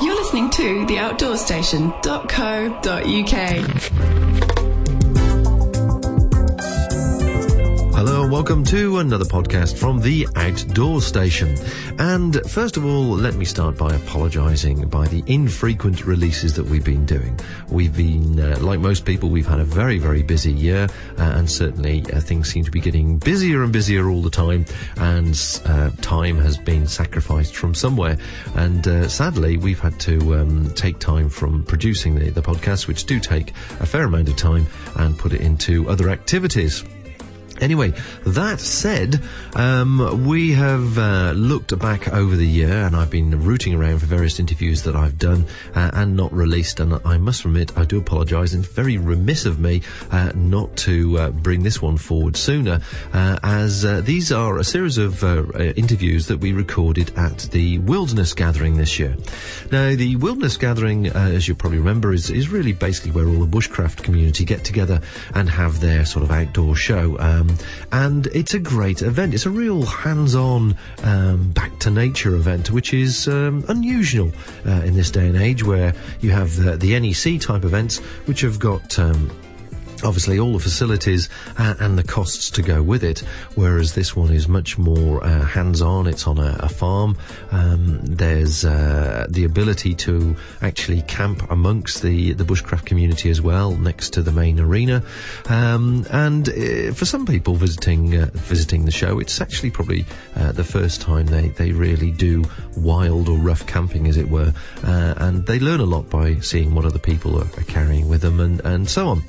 You're listening to theoutdoorstation.co.uk. Hello and welcome to another podcast from the Outdoor Station. And first of all, let me start by apologising by the infrequent releases that we've been doing. We've been, like most people, we've had a very, very busy year, and certainly things seem to be getting busier and busier all the time, and time has been sacrificed from somewhere. And sadly, we've had to take time from producing the podcasts, which do take a fair amount of time, and put it into other activities. Anyway, that said, we have looked back over the year, and I've been rooting around for various interviews that I've done and not released, and I must admit I do apologise, and it's very remiss of me not to bring this one forward sooner, as these are a series of interviews that we recorded at the Wilderness Gathering this year. Now, the Wilderness Gathering, as you probably remember, is really basically where all the bushcraft community get together and have their sort of outdoor show. And it's a great event. It's a real hands-on, back-to-nature event, which is unusual in this day and age, where you have the NEC type events, which have got obviously all the facilities and the costs to go with it, whereas this one is much more hands-on. It's on a farm. There's the ability to actually camp amongst the bushcraft community as well, next to the main arena. And for some people visiting the show, it's actually probably the first time they really do wild or rough camping, as it were, and they learn a lot by seeing what other people are carrying with them, and so on.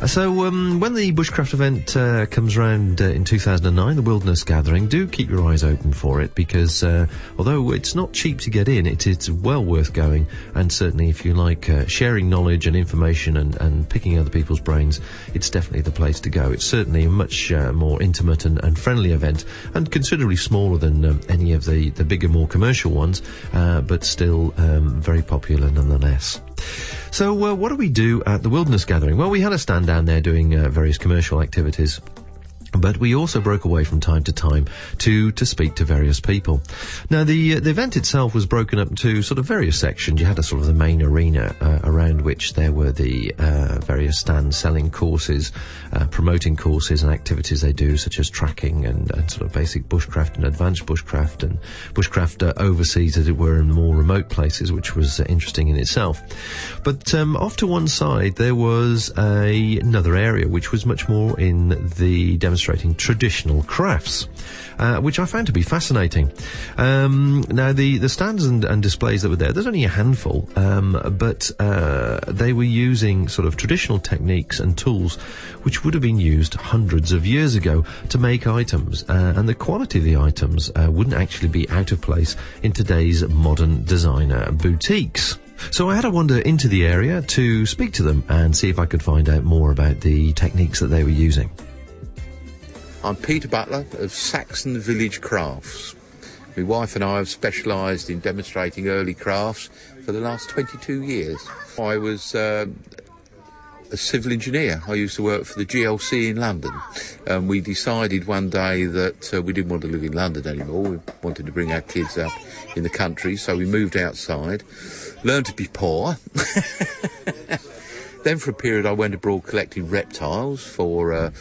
So when the bushcraft event comes around in 2009, the Wilderness Gathering, do keep your eyes open for it, because although it's not cheap to get in, it's well worth going. And certainly if you like sharing knowledge and information and picking other people's brains, it's definitely the place to go. It's certainly a much more intimate and friendly event, and considerably smaller than any of the bigger, more commercial ones, but still very popular nonetheless. So what do we do at the Wilderness Gathering? Well, we had a stand down there doing various commercial activities, but we also broke away from time to time to speak to various people. Now, the event itself was broken up into sort of various sections. You had a sort of the main arena around which there were the various stands selling courses, promoting courses and activities they do, such as tracking and sort of basic bushcraft and advanced bushcraft, and bushcraft overseas, as it were, in more remote places, which was interesting in itself. But off to one side, there was another area which was much more in the demonstration traditional crafts, which I found to be fascinating. Now, the stands and displays that were there's only a handful, but they were using sort of traditional techniques and tools which would have been used hundreds of years ago to make items, and the quality of the items wouldn't actually be out of place in today's modern designer boutiques. So I had to wander into the area to speak to them and see if I could find out more about the techniques that they were using. I'm Peter Butler of Saxon Village Crafts. My wife and I have specialised in demonstrating early crafts for the last 22 years. I was a civil engineer. I used to work for the GLC in London. We decided one day that we didn't want to live in London anymore. We wanted to bring our kids up in the country, so we moved outside, learned to be poor. Then for a period I went abroad collecting reptiles for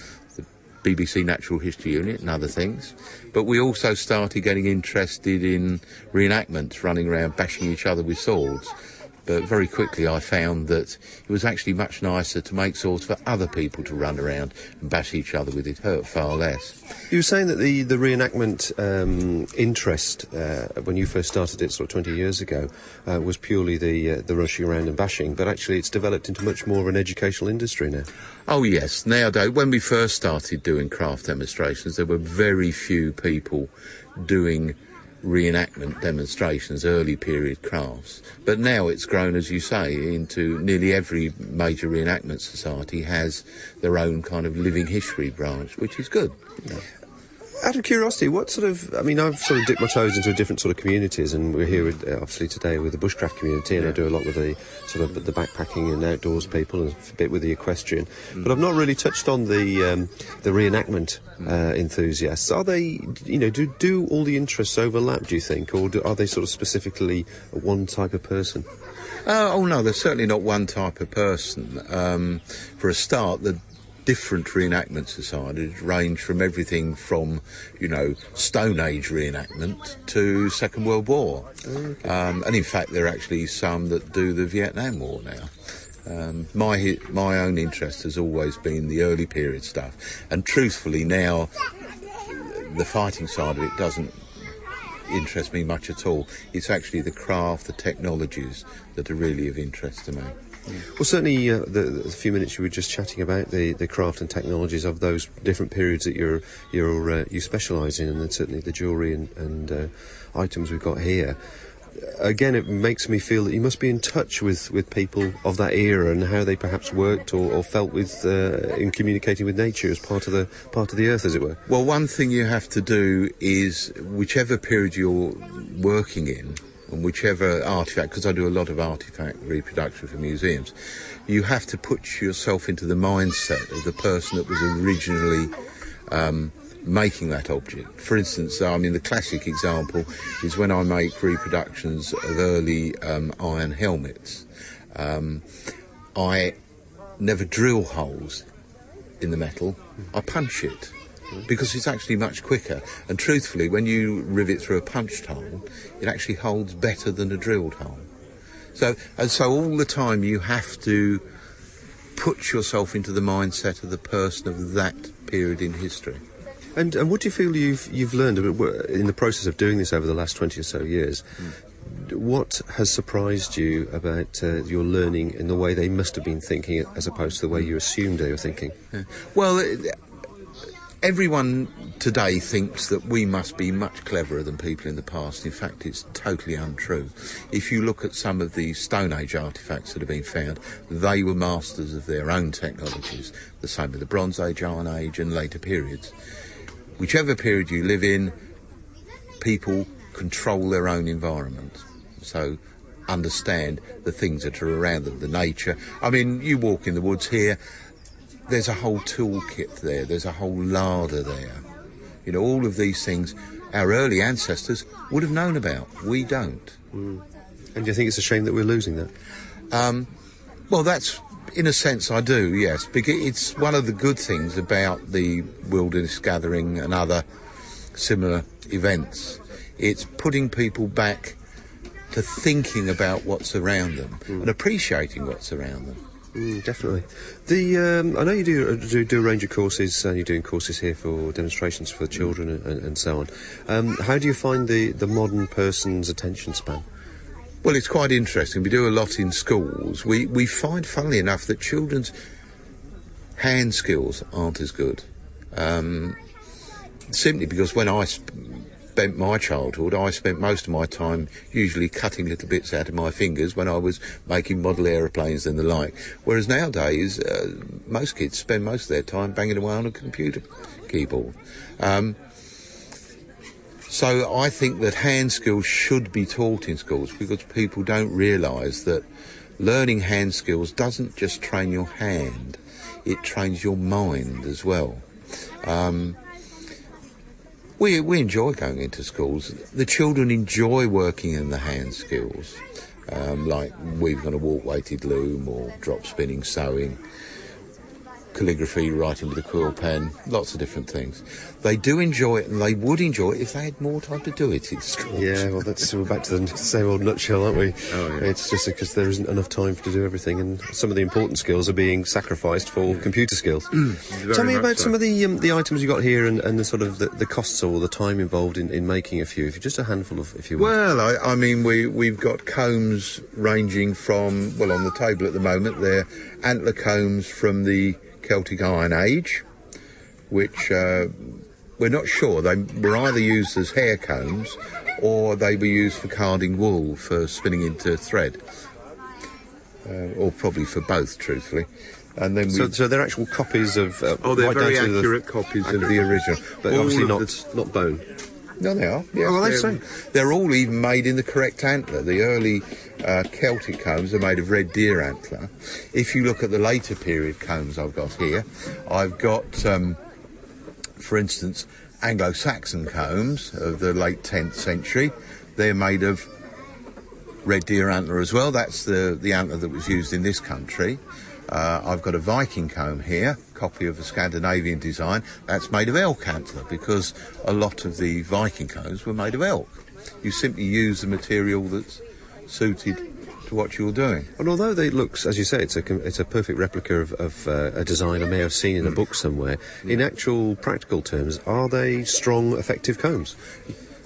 BBC Natural History Unit and other things, but we also started getting interested in reenactments, running around bashing each other with swords. But very quickly I found that it was actually much nicer to make swords for other people to run around and bash each other with. It hurt far less. You were saying that the reenactment interest, when you first started it sort of 20 years ago, was purely the rushing around and bashing, but actually it's developed into much more of an educational industry now. Oh yes, nowadays, when we first started doing craft demonstrations, there were very few people doing reenactment demonstrations, early period crafts. But now it's grown, as you say, into nearly every major reenactment society has their own kind of living history branch, which is good. You know. Out of curiosity, what sort of... I mean, I've sort of dipped my toes into different sort of communities, and we're here, obviously, today with the bushcraft community, and I do a lot with the sort of the backpacking and outdoors people, and a bit with the equestrian. But I've not really touched on the reenactment enthusiasts. Are they, do all the interests overlap, do you think, or are they sort of specifically one type of person? Oh, no, they're certainly not one type of person. For a start, the different reenactment societies range from everything from, Stone Age reenactment to Second World War. Okay. And in fact, there are actually some that do the Vietnam War now. My own interest has always been the early period stuff. And truthfully, now, the fighting side of it doesn't interest me much at all. It's actually the craft, the technologies that are really of interest to me. Well, certainly the few minutes you were just chatting about the craft and technologies of those different periods that you specialise in, and then certainly the jewellery and items we've got here. Again, it makes me feel that you must be in touch with people of that era and how they perhaps worked or felt with in communicating with nature as part of the earth, as it were. Well, one thing you have to do is, whichever period you're working in, and whichever artefact, because I do a lot of artefact reproduction for museums, you have to put yourself into the mindset of the person that was originally making that object. For instance, the classic example is when I make reproductions of early iron helmets. I never drill holes in the metal, I punch it. Because it's actually much quicker, and truthfully, when you rivet through a punched hole, it actually holds better than a drilled hole. So all the time you have to put yourself into the mindset of the person of that period in history. And what do you feel you've learned in the process of doing this over the last 20 or so years? What has surprised you about your learning in the way they must have been thinking, as opposed to the way you assumed they were thinking? Yeah. Well, everyone today thinks that we must be much cleverer than people in the past. In fact, it's totally untrue. If you look at some of the Stone Age artefacts that have been found, they were masters of their own technologies. The same with the Bronze Age, Iron Age and later periods. Whichever period you live in, people control their own environment. So understand the things that are around them, the nature. I mean, you walk in the woods here, there's a whole toolkit there, there's a whole larder there. All of these things our early ancestors would have known about. We don't. And do you think it's a shame that we're losing that? Well, that's, in a sense, I do, yes. Because it's one of the good things about the Wilderness Gathering and other similar events. It's putting people back to thinking about what's around them and appreciating what's around them. Definitely. I know you do a range of courses, and you're doing courses here for demonstrations for children and so on. How do you find the modern person's attention span? Well, it's quite interesting. We do a lot in schools. We find, funnily enough, that children's hand skills aren't as good. Simply because when I spent my childhood, I spent most of my time usually cutting little bits out of my fingers when I was making model aeroplanes and the like. Whereas nowadays, most kids spend most of their time banging away on a computer keyboard. So I think that hand skills should be taught in schools, because people don't realise that learning hand skills doesn't just train your hand, it trains your mind as well. We enjoy going into schools. The children enjoy working in the hand skills, like weaving on a warp-weighted loom or drop spinning, sewing, calligraphy, writing with a quill pen, lots of different things. They do enjoy it, and they would enjoy it if they had more time to do it in school. Yeah, well, we're back to the same old nutshell, aren't we? Oh, yeah. It's just because there isn't enough time to do everything, and some of the important skills are being sacrificed for computer skills. Tell me about some of the items you got here and the sort of the costs or the time involved in making a few. If you're just a handful of, if you want. Well, I mean, we've got combs ranging from, well, on the table at the moment, they're antler combs from the Celtic Iron Age, which we're not sure. They were either used as hair combs or they were used for carding wool for spinning into thread, or probably for both, truthfully. And then So they're actual copies of... they're right very down to accurate copies of the original. But All obviously of not bone. No, they are. Yes, Oh, are they so? they're all even made in the correct antler. The early Celtic combs are made of red deer antler. If you look at the later period combs I've got here, I've got, for instance, Anglo-Saxon combs of the late 10th century. They're made of red deer antler as well. That's the antler that was used in this country. I've got a Viking comb here, copy of a Scandinavian design. That's made of elk antler because a lot of the Viking combs were made of elk. You simply use the material that's suited to what you're doing. And although they looks, as you say, it's a perfect replica of a design I may have seen in a book somewhere, in actual practical terms, are they strong, effective combs?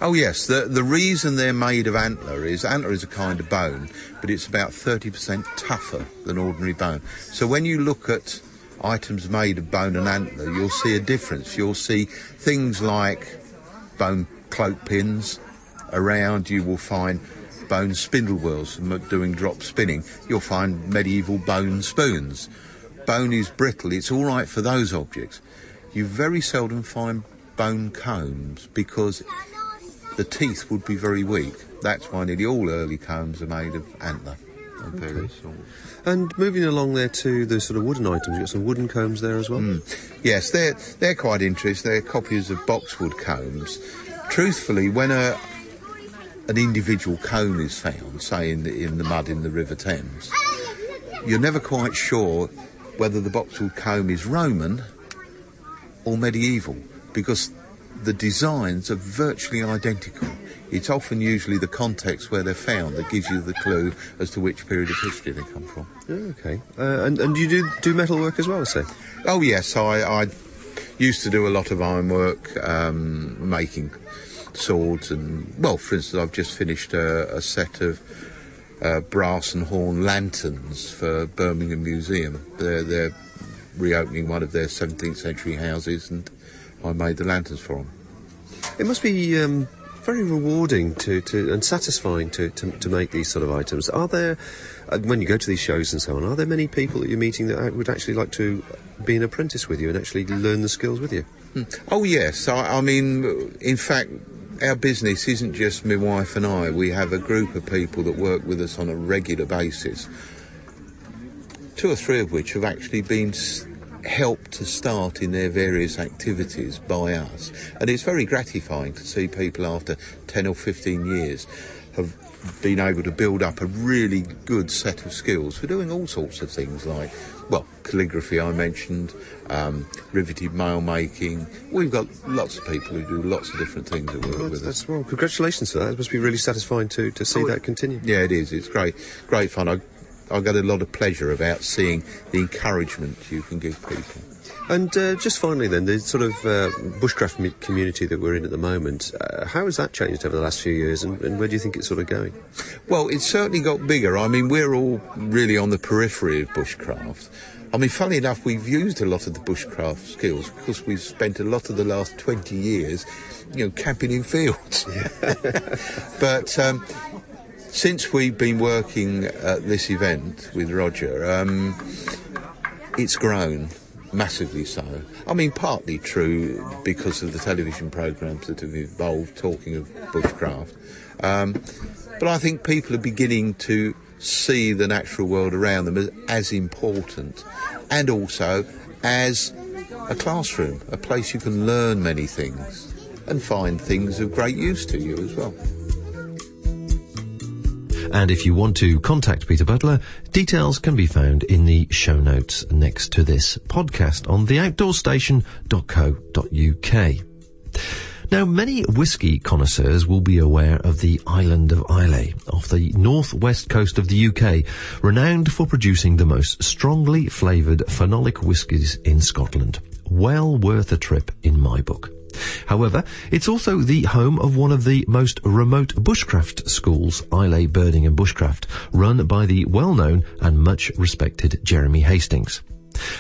Oh yes, the reason they're made of antler is a kind of bone, but it's about 30% tougher than ordinary bone. So when you look at items made of bone and antler, you'll see a difference. You'll see things like bone cloak pins around. You will find bone spindle wheels doing drop spinning. You'll find medieval bone spoons. Bone is brittle. It's all right for those objects. You very seldom find bone combs because the teeth would be very weak. That's why nearly all early combs are made of antler. Okay. And moving along there to the sort of wooden items, you've got some wooden combs there as well? Yes, they're quite interesting. They're copies of boxwood combs. Truthfully, when an individual comb is found, say in the mud in the River Thames, you're never quite sure whether the boxwood comb is Roman or medieval, because the designs are virtually identical. It's often usually the context where they're found that gives you the clue as to which period of history they come from. Okay. And you do metal work as well, I say? Oh yes, I used to do a lot of ironwork, making swords and, well, for instance, I've just finished a set of brass and horn lanterns for Birmingham Museum. They're reopening one of their 17th century houses, and I made the lanterns for them. It must be very rewarding and satisfying to make these sort of items. Are there, when you go to these shows and so on, are there many people that you're meeting that would actually like to be an apprentice with you and actually learn the skills with you? Oh yes, I mean, in fact, our business isn't just my wife and I. We have a group of people that work with us on a regular basis, 2 or 3 of which have actually been helped to start in their various activities by us. And it's very gratifying to see people after 10 or 15 years have been able to build up a really good set of skills for doing all sorts of things like, well, calligraphy I mentioned, riveted mail making. We've got lots of people who do lots of different things that work with us. Well, congratulations for that. It must be really satisfying to see that continue. Yeah, it is. It's great fun. I get a lot of pleasure about seeing the encouragement you can give people. And just finally then, the sort of bushcraft community that we're in at the moment, how has that changed over the last few years, and where do you think it's sort of going? Well, it's certainly got bigger. I mean, we're all really on the periphery of bushcraft. I mean, funnily enough, we've used a lot of the bushcraft skills because we've spent a lot of the last 20 years, camping in fields. But since we've been working at this event with Roger, it's grown massively so. I mean, partly true because of the television programmes that have evolved talking of bushcraft. But I think people are beginning to see the natural world around them as important, and also as a classroom, a place you can learn many things and find things of great use to you as well. And if you want to contact Peter Butler, details can be found in the show notes next to this podcast on theoutdoorstation.co.uk. Now, many whisky connoisseurs will be aware of the island of Islay, off the northwest coast of the UK, renowned for producing the most strongly flavoured phenolic whiskies in Scotland. Well worth a trip in my book. However, it's also the home of one of the most remote bushcraft schools, Islay Birding and Bushcraft, run by the well-known and much respected Jeremy Hastings.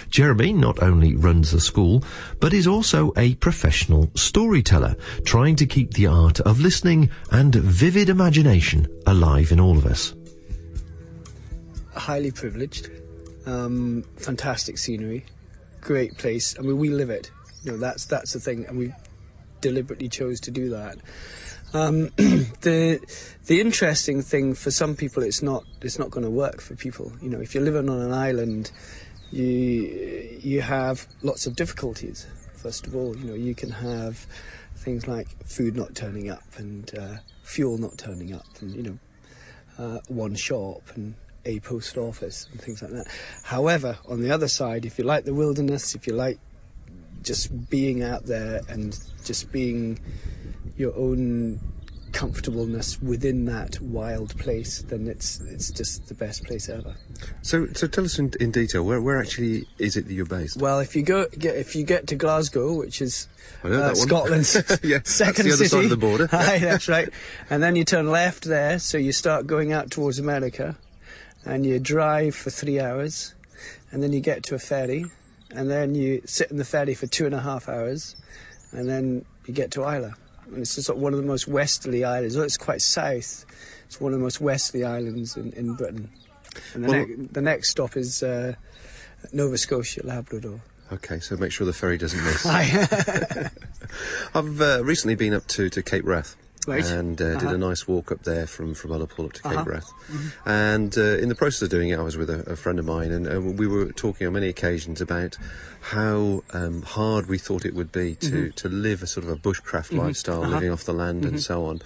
Jeremy not only runs the school, but is also a professional storyteller, trying to keep the art of listening and vivid imagination alive in all of us. Highly privileged. fantastic scenery, great place. I mean, we live it. You know, that's the thing, and we deliberately chose to do that. The interesting thing for some people, it's not going to work for people. You know, if you're living on an island, you have lots of difficulties. First of all, you know, you can have things like food not turning up and fuel not turning up, and you know, one shop and a post office and things like that. However, on the other side, if you like the wilderness, if you like just being out there and just being your own comfortableness within that wild place, then it's just the best place ever. So tell us in detail, where actually is it that you're based? Well, if you get to Glasgow, which is I know that one. Scotland's yeah, second that's the other city, side of the border. Aye, that's right. And then you turn left there, so you start going out towards America, and you drive for 3 hours, and then you get to a ferry, and then you sit in the ferry for 2.5 hours, and then you get to Islay. And it's just one of the most westerly islands. Well, it's quite south. It's one of the most westerly islands in Britain. And the next stop is Nova Scotia, Labrador. Okay, so make sure the ferry doesn't miss. Aye. I've recently been up to Cape Wrath. Right. And did a nice walk up there from Ullapool up to Cape Wrath. Mm-hmm. And in the process of doing it, I was with a friend of mine, and we were talking on many occasions about how hard we thought it would be to live a sort of a bushcraft lifestyle, living off the land and so on,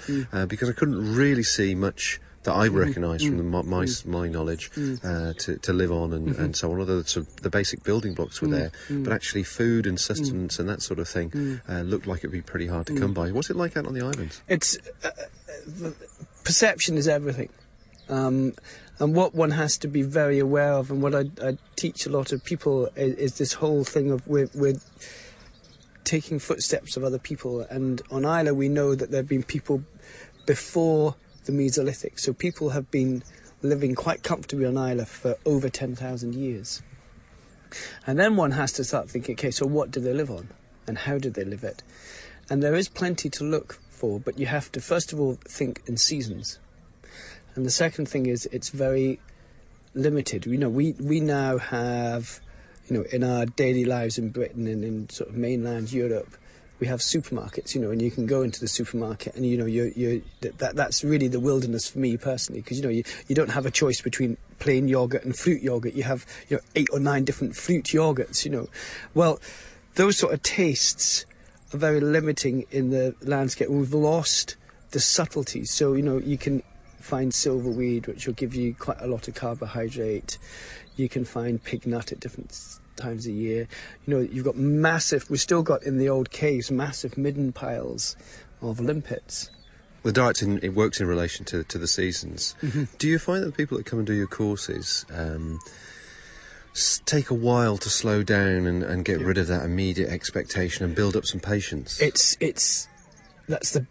because I couldn't really see much that I recognise from my knowledge to live on and so on. Although the basic building blocks were there, but actually food and sustenance and that sort of thing looked like it would be pretty hard to come by. What's it like out on the islands? It's perception is everything, and what one has to be very aware of, and what I teach a lot of people is this whole thing of we're taking footsteps of other people. And on Islay, we know that there have been people before the Mesolithic, so people have been living quite comfortably on Islay for over 10,000 years. And then one has to start thinking, okay, so what do they live on, and how do they live it? And there is plenty to look for, but you have to first of all think in seasons. And the second thing is it's very limited. You know, we now have, you know, in our daily lives in Britain and in sort of mainland Europe, we have supermarkets, you know, and you can go into the supermarket, and you know that's really the wilderness for me personally, because you know you don't have a choice between plain yogurt and fruit yogurt. You have 8 or 9 different fruit yogurts, you know. Well, those sort of tastes are very limiting in the landscape. We've lost the subtleties. So you know you can find silverweed, which will give you quite a lot of carbohydrate. You can find pig nut at different times a year. You know, you've got we've still got in the old caves massive midden piles of limpets. The diet it works in relation to the seasons. Do you find that the people that come and do your courses take a while to slow down and get rid of that immediate expectation and build up some patience? That's the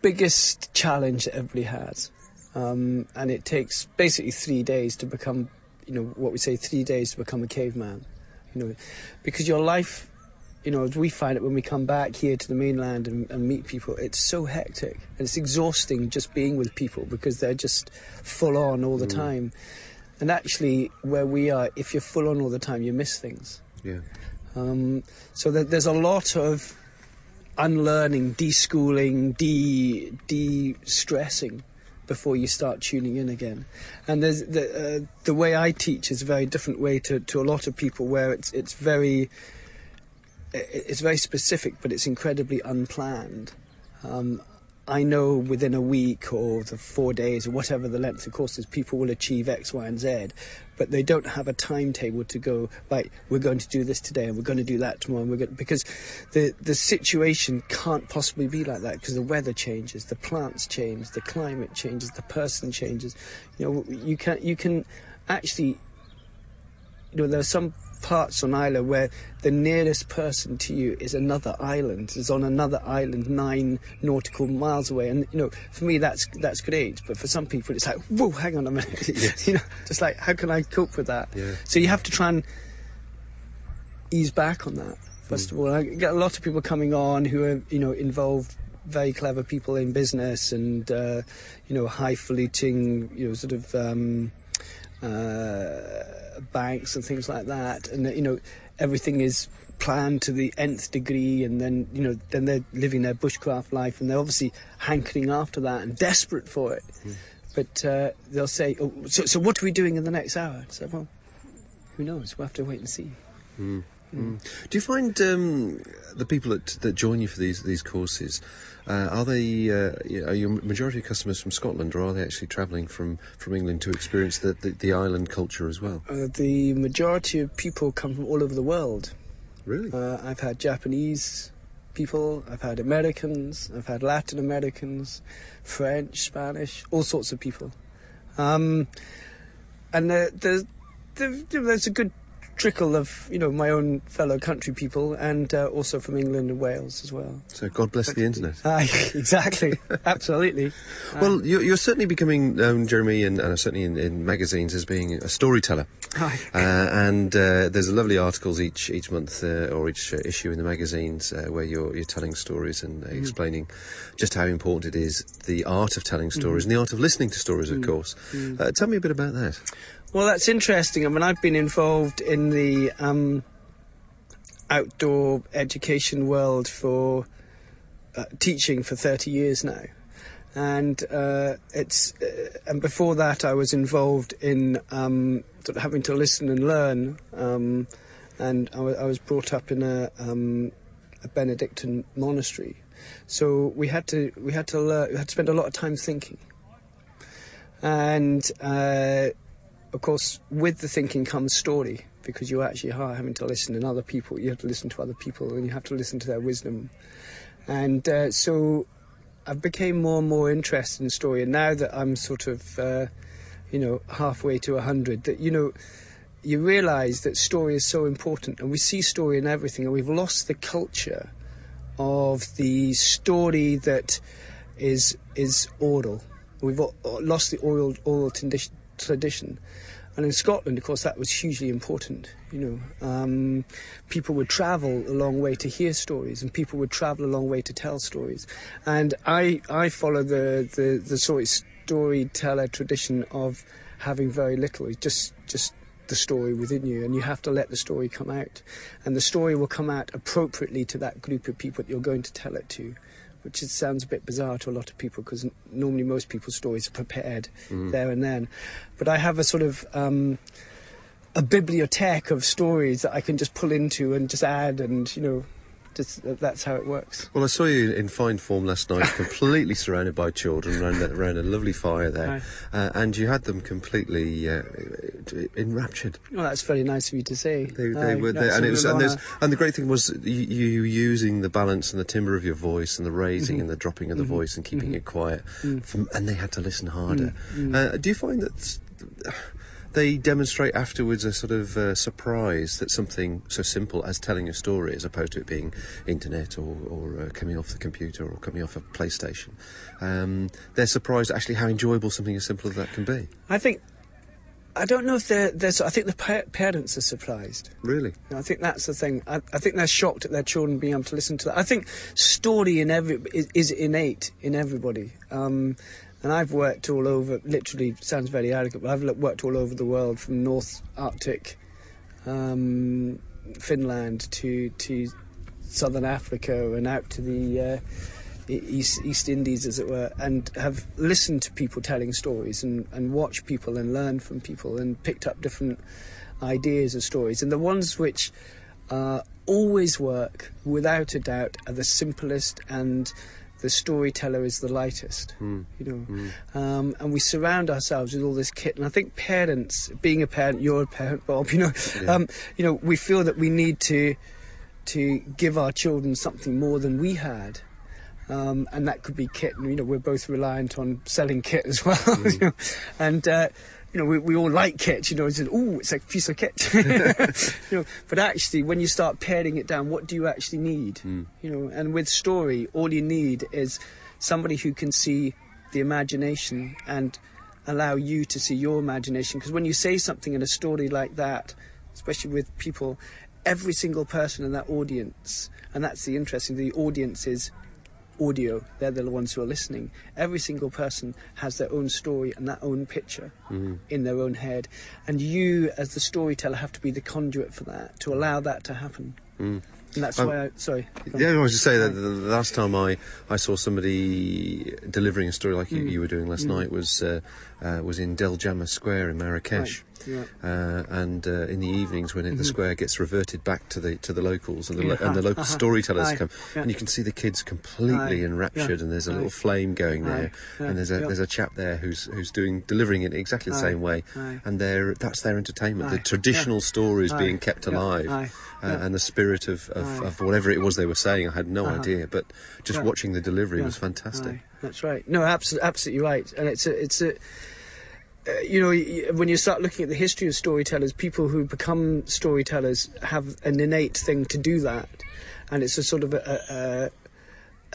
biggest challenge that everybody has, and it takes basically 3 days to become, you know, what we say 3 days to become a caveman. You know, because your life, you know, as we find it when we come back here to the mainland and meet people, it's so hectic and it's exhausting just being with people because they're just full on all the time. And actually, where we are, if you're full on all the time, you miss things. Yeah. So there's a lot of unlearning, deschooling, de-stressing before you start tuning in again. And there's the way I teach is a very different way to a lot of people, where it's very specific, but it's incredibly unplanned. I know within a week or the 4 days or whatever the length of course is, people will achieve X, Y, and Z, but they don't have a timetable to go, right, we're going to do this today and we're going to do that tomorrow, and because the situation can't possibly be like that, because the weather changes, the plants change, the climate changes, the person changes. You know, you can actually, you know, there are some parts on Islay where the nearest person to you is another island, is on another island 9 nautical miles away, and you know, for me that's great, but for some people it's like, whoa, hang on a minute. Yes. You know, just like, how can I cope with that? Yeah. So you have to try and ease back on that first of all. I get a lot of people coming on who are, you know, involved, very clever people in business and you know, highfalutin, you know, sort of banks and things like that, and everything is planned to the nth degree, and then then they're living their bushcraft life, and they're obviously hankering after that and desperate for it. But they'll say, "Oh, so what are we doing in the next hour?" So, well, who knows? We'll have to wait and see. Do you find the people that join you for these courses, are they are your majority of customers from Scotland, or are they actually travelling from England to experience the island culture as well? The majority of people come from all over the world. Really? I've had Japanese people, I've had Americans, I've had Latin Americans, French, Spanish, all sorts of people. And there's a good trickle of my own fellow country people, and also from England and Wales as well. So God bless the internet. Exactly, absolutely. Well, you're certainly becoming known, Jeremy, and certainly in magazines, as being a storyteller. Hi. And there's lovely articles each month or each issue in the magazines where you're telling stories and explaining just how important it is, the art of telling stories and the art of listening to stories, of course. Tell me a bit about that. Well, that's interesting. I mean, I've been involved in the outdoor education world for teaching for 30 years now, and and before that, I was involved in sort of having to listen and learn, and I was brought up in a Benedictine monastery, so we had to learn. We had to spend a lot of time thinking, and of course, with the thinking comes story, because you actually are having to listen to other people. You have to listen to other people, and you have to listen to their wisdom. And so I became more and more interested in story. And now that I'm sort of, halfway to 100, that, you realise that story is so important. And we see story in everything. And we've lost the culture of the story that is oral. We've lost the oral tradition. And in Scotland, of course, that was hugely important. People would travel a long way to hear stories, and people would travel a long way to tell stories. And I follow the sort of storyteller tradition of having very little. It's just the story within you, and you have to let the story come out. And the story will come out appropriately to that group of people that you're going to tell it to, which sounds a bit bizarre to a lot of people, because normally most people's stories are prepared there and then. But I have a sort of a bibliothèque of stories that I can just pull into and just add, and that's how it works. Well, I saw you in fine form last night, completely surrounded by children around a lovely fire there, and you had them completely enraptured. Well, that's very nice of you to say. They were there, and the great thing was you using the balance and the timbre of your voice, and the raising and the dropping of the voice, and keeping it quiet, and they had to listen harder. Do you find that they demonstrate afterwards a sort of surprise that something so simple as telling a story, as opposed to it being internet or coming off the computer or coming off a PlayStation, they're surprised at actually how enjoyable something as simple as that can be? I don't know if they're I think the parents are surprised. Really? I think that's the thing. I think they're shocked at their children being able to listen to that. I think story is innate in everybody. And I've worked all over, literally sounds very arrogant, but I've worked all over the world, from North Arctic, Finland to Southern Africa, and out to the East Indies, as it were, and have listened to people telling stories, and watched people and learned from people, and picked up different ideas of stories. And the ones which always work, without a doubt, are the simplest, and the storyteller is the lightest, and we surround ourselves with all this kit. And I think parents, being a parent, you're a parent, Bob, we feel that we need to give our children something more than we had, and that could be kit. And we're both reliant on selling kit as well, and we all like kit, it's a piece of kit. But actually, when you start paring it down, what do you actually need? And with story, all you need is somebody who can see the imagination and allow you to see your imagination. Because when you say something in a story like that, especially with people, every single person in that audience, and that's the interesting, the audience is audio. They're the ones who are listening. Every single person has their own story and that own picture in their own head. And you, as the storyteller, have to be the conduit for that, to allow that to happen. And that's why sorry. Yeah, I was just saying that the last time I saw somebody delivering a story like you were doing last night was in Del Jama Square in Marrakesh. Right. Yeah. And in the evenings when the square gets reverted back to the locals and the local storytellers come, and you can see the kids completely enraptured, and there's a little flame going there, and there's a chap there who's delivering it exactly the same way, and that's their entertainment. The traditional stories being kept alive, and the spirit of whatever it was they were saying. I had no idea, but just watching the delivery was fantastic. That's right. No, absolutely right, and it's a when you start looking at the history of storytellers, people who become storytellers have an innate thing to do that, and it's a sort of a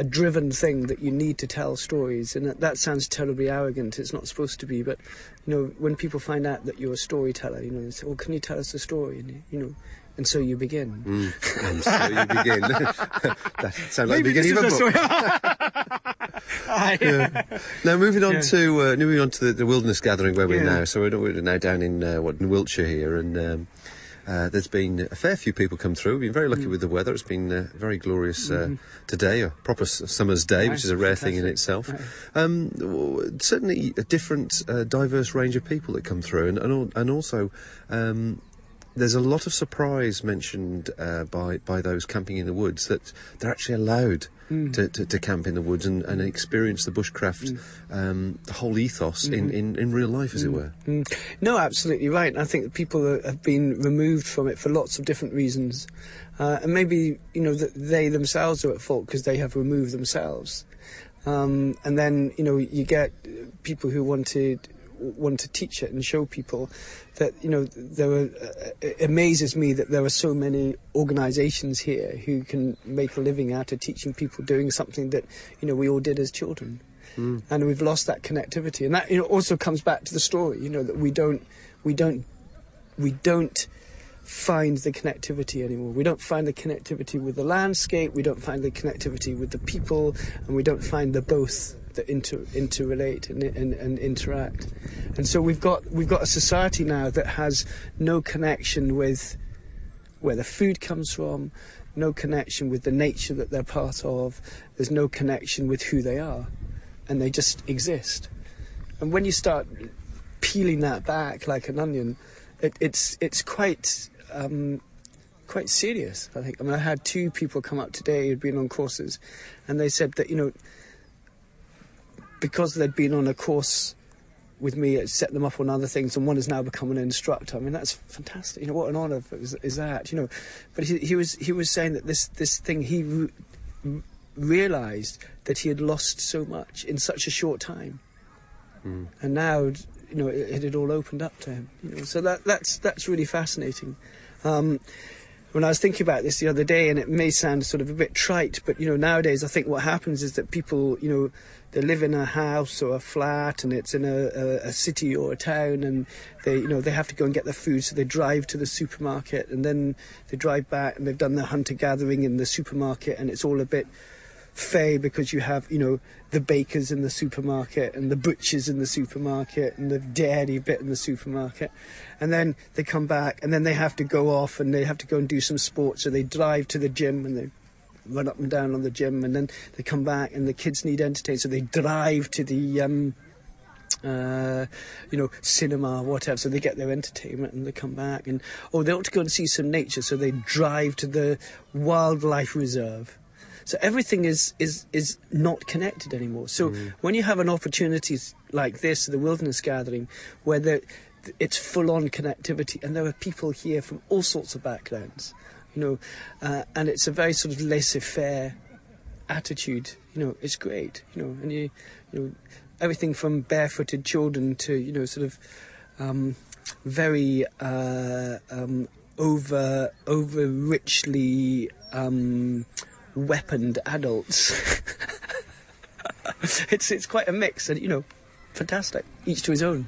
driven thing that you need to tell stories, and that sounds terribly arrogant. It's not supposed to be, but when people find out that you're a storyteller, they say, "Well, can you tell us a story?" And and so you begin. And so you begin. That sounds like the beginning of a book. Now moving on to the wilderness gathering where we're now. So we're now down in in Wiltshire here, and there's been a fair few people come through. We've been very lucky with the weather. It's been very glorious today, a proper summer's day, which is a rare thing in itself. Certainly a different, diverse range of people that come through, and also. There's a lot of surprise mentioned by those camping in the woods that they're actually allowed to camp in the woods and experience the bushcraft, the whole ethos in real life, as it were. No, absolutely right. And I think that people have been removed from it for lots of different reasons. And maybe, that they themselves are at fault because they have removed themselves. And then, you get people who want to teach it and show people that it amazes me that there are so many organisations here who can make a living out of teaching people doing something that we all did as children, and we've lost that connectivity, and that also comes back to the story, that we don't find the connectivity anymore. We don't find the connectivity with the landscape, we don't find the connectivity with the people, and we don't find the both that interrelate and interact. And so we've got a society now that has no connection with where the food comes from, no connection with the nature that they're part of. There's no connection with who they are, and they just exist. And when you start peeling that back like an onion, it's quite serious, I think. I had 2 people come up today who'd been on courses, and they said that because they'd been on a course with me, it set them up on other things, and one has now become an instructor. That's fantastic. What an honour is that? But he was saying that this thing, he realised that he had lost so much in such a short time, and now it had all opened up to him. So that's really fascinating. When I was thinking about this the other day, and it may sound sort of a bit trite, but nowadays I think what happens is that people they live in a house or a flat, and it's in a city or a town, and they have to go and get their food, so they drive to the supermarket, and then they drive back, and they've done their hunter-gathering in the supermarket, and it's all a bit fey because you have the bakers in the supermarket and the butchers in the supermarket and the dairy bit in the supermarket, and then they come back, and then they have to go off and they have to go and do some sport, so they drive to the gym and they run up and down on the gym, and then they come back and the kids need entertainment, so they drive to the cinema or whatever, so they get their entertainment and they come back, and they ought to go and see some nature, so they drive to the wildlife reserve. So everything is not connected anymore. So when you have an opportunity like this, the wilderness gathering, where it's full-on connectivity, and there are people here from all sorts of backgrounds, and it's a very sort of laissez-faire attitude. It's great. And everything from barefooted children to sort of very over richly weaponed adults. It's quite a mix, and fantastic. Each to his own.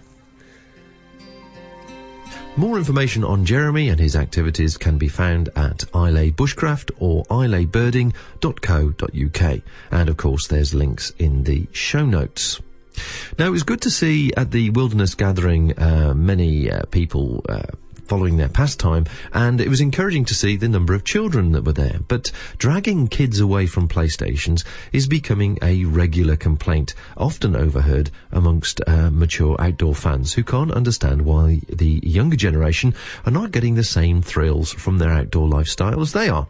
More information on Jeremy and his activities can be found at Islay Bushcraft or islaybirding.co.uk. And of course, there's links in the show notes. Now, it was good to see at the Wilderness Gathering many people following their pastime, and it was encouraging to see the number of children that were there. But dragging kids away from PlayStations is becoming a regular complaint, often overheard amongst mature outdoor fans who can't understand why the younger generation are not getting the same thrills from their outdoor lifestyle as they are.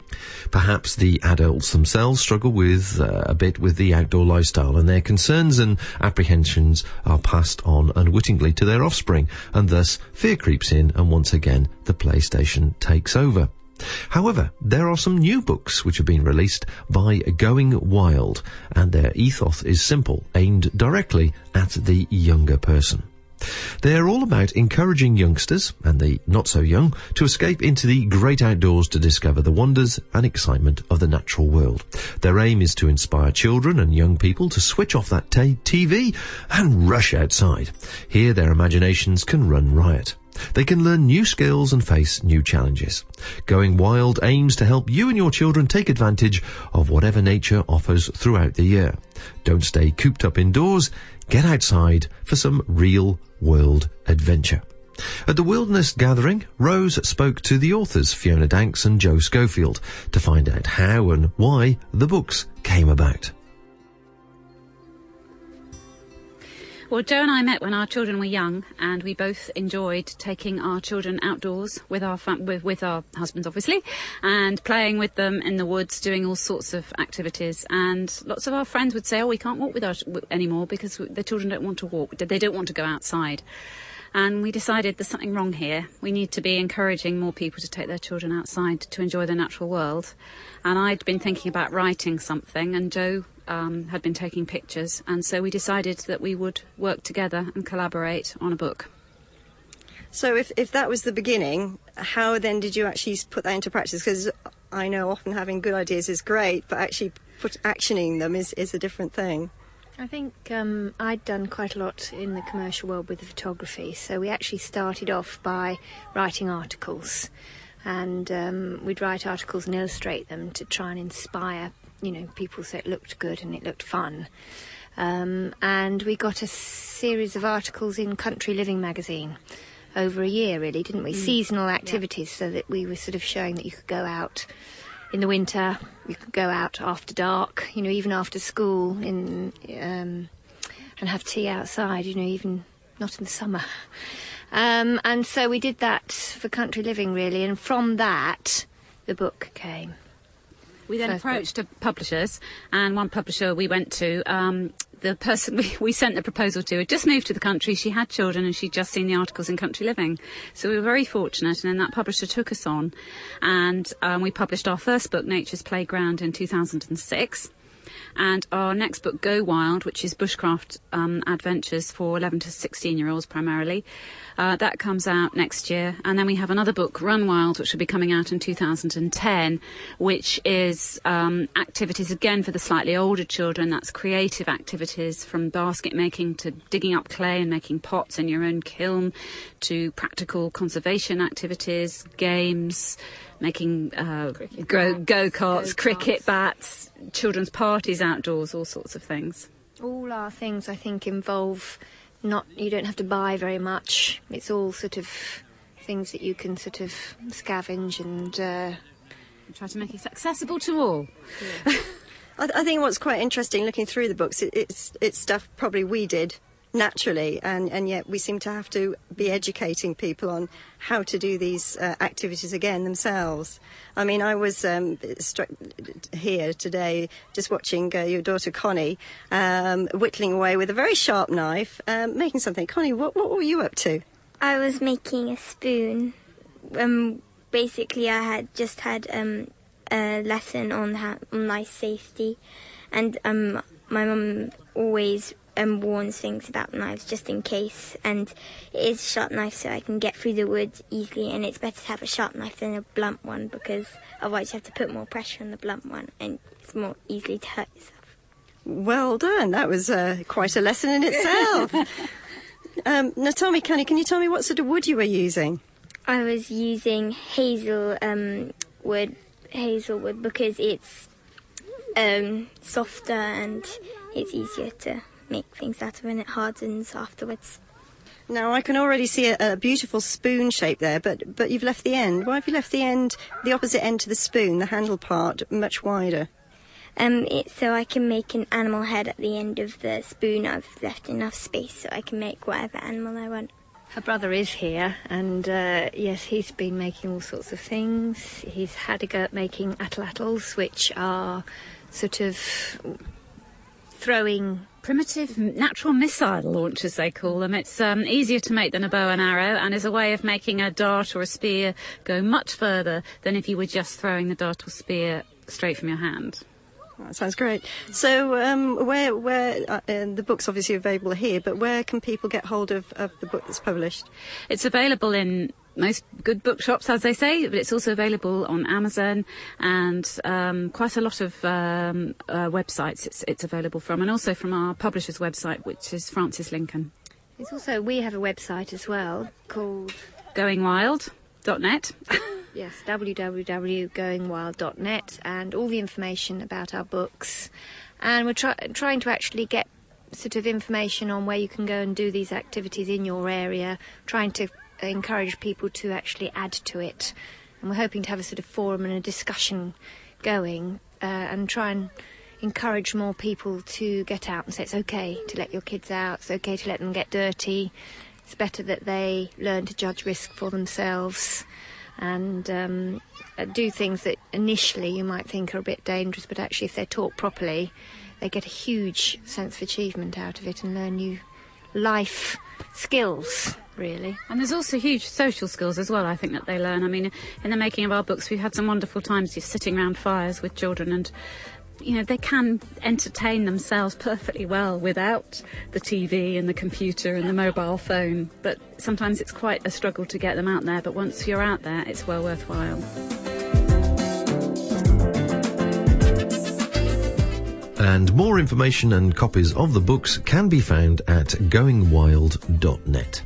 Perhaps the adults themselves struggle with a bit with the outdoor lifestyle, and their concerns and apprehensions are passed on unwittingly to their offspring, and thus fear creeps in, and once again the PlayStation takes over. However, there are some new books which have been released by Going Wild, and their ethos is simple, aimed directly at the younger person. They're all about encouraging youngsters, and the not-so-young, to escape into the great outdoors to discover the wonders and excitement of the natural world. Their aim is to inspire children and young people to switch off that TV and rush outside. Here their imaginations can run riot. They can learn new skills and face new challenges. Going Wild aims to help you and your children take advantage of whatever nature offers throughout the year. Don't stay cooped up indoors. Get outside for some real-world adventure. At the Wilderness Gathering, Rose spoke to the authors Fiona Danks and Joe Schofield to find out how and why the books came about. Well, Joe and I met when our children were young, and we both enjoyed taking our children outdoors with our with our husbands, obviously, and playing with them in the woods, doing all sorts of activities. And lots of our friends would say, "Oh, we can't walk with us anymore because the children don't want to walk. They don't want to go outside." And we decided there's something wrong here. We need to be encouraging more people to take their children outside to enjoy the natural world. And I'd been thinking about writing something, and Joe had been taking pictures, and so we decided that we would work together and collaborate on a book. So if that was the beginning, how then did you actually put that into practice? Because I know often having good ideas is great, but actually actioning them is a different thing. I think I'd done quite a lot in the commercial world with the photography, so we actually started off by writing articles, and we'd write articles and illustrate them to try and inspire people, so it looked good and it looked fun. And we got a series of articles in Country Living magazine over a year, really, didn't we? Seasonal activities, so that we were sort of showing that you could go out in the winter, you could go out after dark, even after school, and have tea outside, even not in the summer. And so we did that for Country Living, really, and from that, the book came. We then approached publishers, and one publisher we went to, the person we sent the proposal to had just moved to the country. She had children, and she'd just seen the articles in Country Living. So we were very fortunate, and then that publisher took us on, and we published our first book, Nature's Playground, in 2006. And our next book, Go Wild, which is bushcraft adventures for 11 to 16-year-olds primarily, that comes out next year. And then we have another book, Run Wild, which will be coming out in 2010, which is activities, again, for the slightly older children. That's creative activities, from basket making to digging up clay and making pots in your own kiln, to practical conservation activities, games, making go-karts, cricket bats, children's parties outdoors, all sorts of things. All our things, I think, involve you don't have to buy very much. It's all sort of things that you can sort of scavenge and try to make it accessible to all. Yeah. I think what's quite interesting looking through the books, it's stuff probably we did naturally, and yet we seem to have to be educating people on how to do these activities again themselves. I mean, I was struck here today just watching your daughter Connie whittling away with a very sharp knife, making something. Connie, what were you up to? I was making a spoon. Basically, I had just had a lesson on knife safety, and my mum always warns things about knives just in case, and it is a sharp knife, so I can get through the wood easily, and it's better to have a sharp knife than a blunt one, because otherwise you have to put more pressure on the blunt one and it's more easily to hurt yourself. Well done, that was quite a lesson in itself. Now tell me, Connie, can you tell me what sort of wood you were using? I was using hazelwood because it's softer and it's easier to make things out of, and it hardens afterwards. Now, I can already see a beautiful spoon shape there, but you've left the end. Why have you left the end, the opposite end to the spoon, the handle part, much wider? It's so I can make an animal head at the end of the spoon. I've left enough space so I can make whatever animal I want. Her brother is here, and yes, he's been making all sorts of things. He's had a go at making atlatls, which are sort of throwing... primitive natural missile launchers, they call them. It's easier to make than a bow and arrow, and is a way of making a dart or a spear go much further than if you were just throwing the dart or spear straight from your hand. That sounds great. So where the book's obviously available here, but where can people get hold of the book that's published? It's available in most good bookshops, as they say, but it's also available on Amazon and quite a lot of websites it's available from, and also from our publisher's website, which is Francis Lincoln. It's also, we have a website as well called goingwild.net. Yes, www.goingwild.net, and all the information about our books. And we're trying to actually get sort of information on where you can go and do these activities in your area, trying to encourage people to actually add to it. And we're hoping to have a sort of forum and a discussion going, and try and encourage more people to get out and say it's okay to let your kids out, it's okay to let them get dirty, it's better that they learn to judge risk for themselves, and do things that initially you might think are a bit dangerous, but actually if they're taught properly, they get a huge sense of achievement out of it and learn new life skills, really. And there's also huge social skills as well, I think, that they learn. I mean, in the making of our books, we've had some wonderful times just sitting around fires with children, and you know, they can entertain themselves perfectly well without the TV and the computer and the mobile phone. But sometimes it's quite a struggle to get them out there. But once you're out there, it's well worthwhile. And more information and copies of the books can be found at goingwild.net.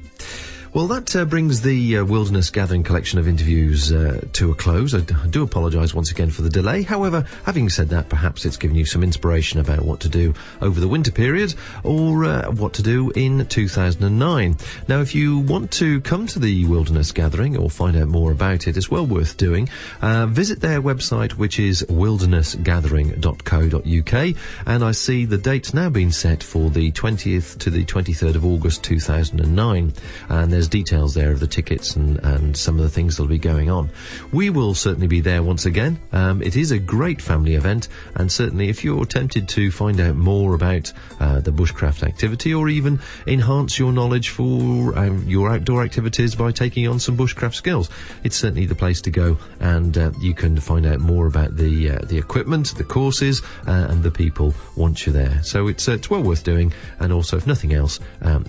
Well, that brings the Wilderness Gathering collection of interviews to a close. I do apologise once again for the delay. However, having said that, perhaps it's given you some inspiration about what to do over the winter period, or what to do in 2009. Now, if you want to come to the Wilderness Gathering or find out more about it, it's well worth doing. Visit their website, which is wildernessgathering.co.uk, and I see the date's now been set for the 20th to the 23rd of August 2009, and there's details there of the tickets and some of the things that'll be going on. We will certainly be there once again. It is a great family event, and certainly if you're tempted to find out more about the bushcraft activity, or even enhance your knowledge for your outdoor activities by taking on some bushcraft skills, it's certainly the place to go, and you can find out more about the equipment, the courses, and the people once you're there. So it's well worth doing, and also, if nothing else,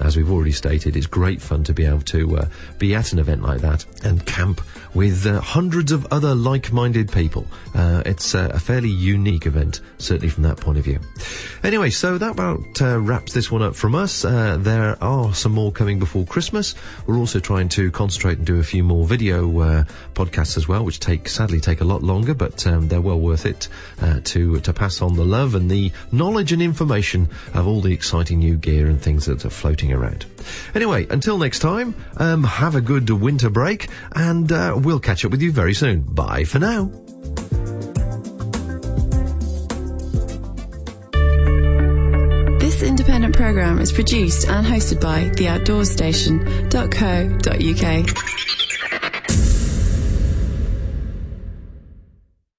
as we've already stated, it's great fun to be able to be at an event like that and camp with hundreds of other like-minded people. It's a fairly unique event, certainly from that point of view. Anyway, so that about wraps this one up from us. There are some more coming before Christmas. We're also trying to concentrate and do a few more video podcasts as well, which sadly take a lot longer, but they're well worth it to pass on the love and the knowledge and information of all the exciting new gear and things that are floating around. Anyway, until next time, have a good winter break, and we'll catch up with you very soon. Bye for now. This independent programme is produced and hosted by theoutdoorstation.co.uk.